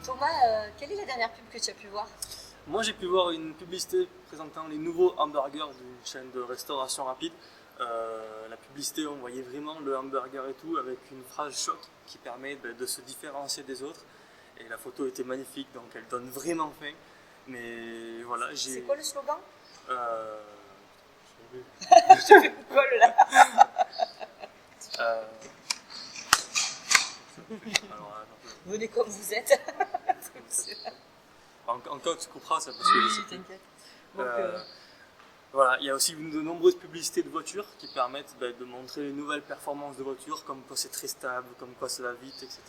Thomas, quelle est la dernière pub que tu as pu voir? Moi, j'ai pu voir une publicité présentant les nouveaux hamburgers d'une chaîne de restauration rapide. La publicité, on voyait vraiment le hamburger et tout, avec une phrase choc qui permet de se différencier des autres. Et la photo était magnifique, donc elle donne vraiment faim. Mais voilà, j'ai... C'est quoi le slogan? Je fais Google là. Alors, Venez comme vous êtes. encore tu couperas ça parce que Oui, t'inquiète. Voilà, il y a aussi de nombreuses publicités de voitures qui permettent de montrer les nouvelles performances de voitures, comme quoi c'est très stable, comme quoi ça va vite, etc.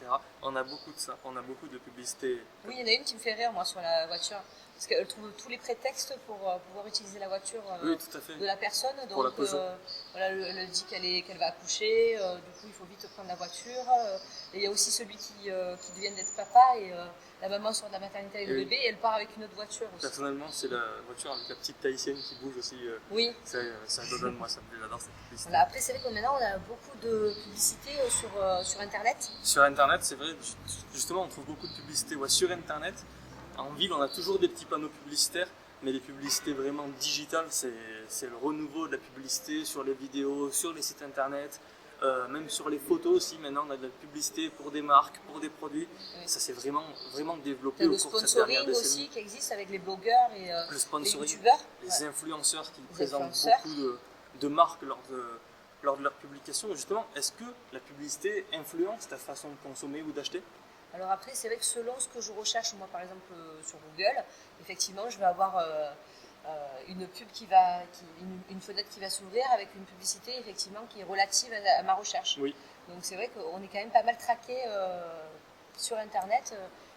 On a beaucoup de ça, on a beaucoup de publicités. Oui, il y en a une qui me fait rire, moi, sur la voiture. Parce qu'elle trouve tous les prétextes pour pouvoir utiliser la voiture oui, tout à fait. de la personne. Donc, pour la Peugeot. Voilà, elle dit qu'elle va accoucher, du coup, il faut vite prendre la voiture. Et il y a aussi celui qui vient d'être papa et la maman sort de la maternité avec le bébé et elle part avec une autre voiture aussi. Personnellement, c'est la voiture avec la petite tahitienne qui bouge aussi. Oui. Ça donne moi, ça me plaît, j'adore cette publicité. Voilà, après, c'est vrai que maintenant, on a beaucoup de publicités sur Internet. Sur Internet, c'est vrai, justement, on trouve beaucoup de publicités sur Internet. En ville, on a toujours des petits panneaux publicitaires, mais les publicités vraiment digitales, c'est le renouveau de la publicité sur les vidéos, sur les sites Internet, même sur les photos aussi. Maintenant, on a de la publicité pour des marques, pour des produits. Oui. Ça s'est vraiment développé au cours de cette dernière décennie. Le sponsoring aussi qui existe avec les blogueurs et les youtubeurs. Les influenceurs qui présentent beaucoup de marques lors de leur publication. Justement, est-ce que la publicité influence ta façon de consommer ou d'acheter ? Alors après, c'est vrai que selon ce que je recherche, moi par exemple sur Google, effectivement, je vais avoir une pub une fenêtre qui va s'ouvrir avec une publicité effectivement qui est relative à ma recherche. Oui. Donc c'est vrai qu'on est quand même pas mal traqué sur Internet.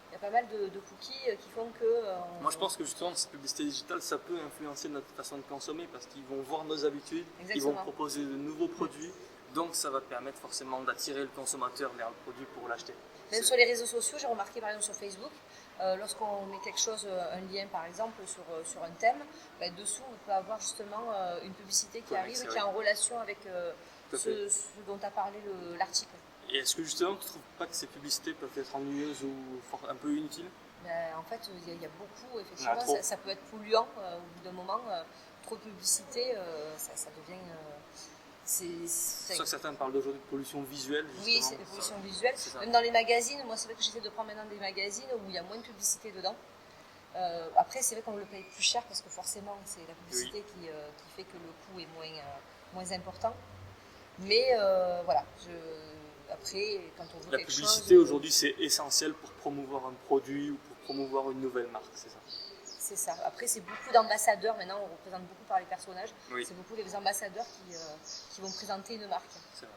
Il y a pas mal de cookies qui font que... Moi je pense que justement cette publicité digitale, ça peut influencer notre façon de consommer parce qu'ils vont voir nos habitudes, exactement. Ils vont proposer de nouveaux produits, donc ça va permettre forcément d'attirer le consommateur vers le produit pour l'acheter. Même sur les réseaux sociaux, j'ai remarqué par exemple sur Facebook, lorsqu'on met quelque chose, un lien par exemple sur un thème, dessous on peut avoir justement une publicité qui arrive et qui est en relation avec ce dont a parlé l'article. Et est-ce que justement tu ne trouves pas que ces publicités peuvent être ennuyeuses ou un peu inutiles? En fait, il y a beaucoup, effectivement, ça peut être polluant au bout d'un moment, trop de publicité, ça devient... C'est sûr que certains parlent d'aujourd'hui de pollution visuelle. Oui, c'est de pollution visuelle. Même dans les magazines, moi c'est vrai que j'essaie de prendre maintenant des magazines où il y a moins de publicité dedans. Après, c'est vrai qu'on le paye plus cher parce que forcément, c'est la publicité qui fait que le coût est moins important. Mais voilà, après, quand on veut la quelque chose... La publicité aujourd'hui, c'est essentiel pour promouvoir un produit ou pour promouvoir une nouvelle marque, c'est ça? C'est ça. Après, c'est beaucoup d'ambassadeurs. Maintenant, on représente beaucoup par les personnages. Oui. C'est beaucoup les ambassadeurs qui vont présenter une marque. C'est vrai.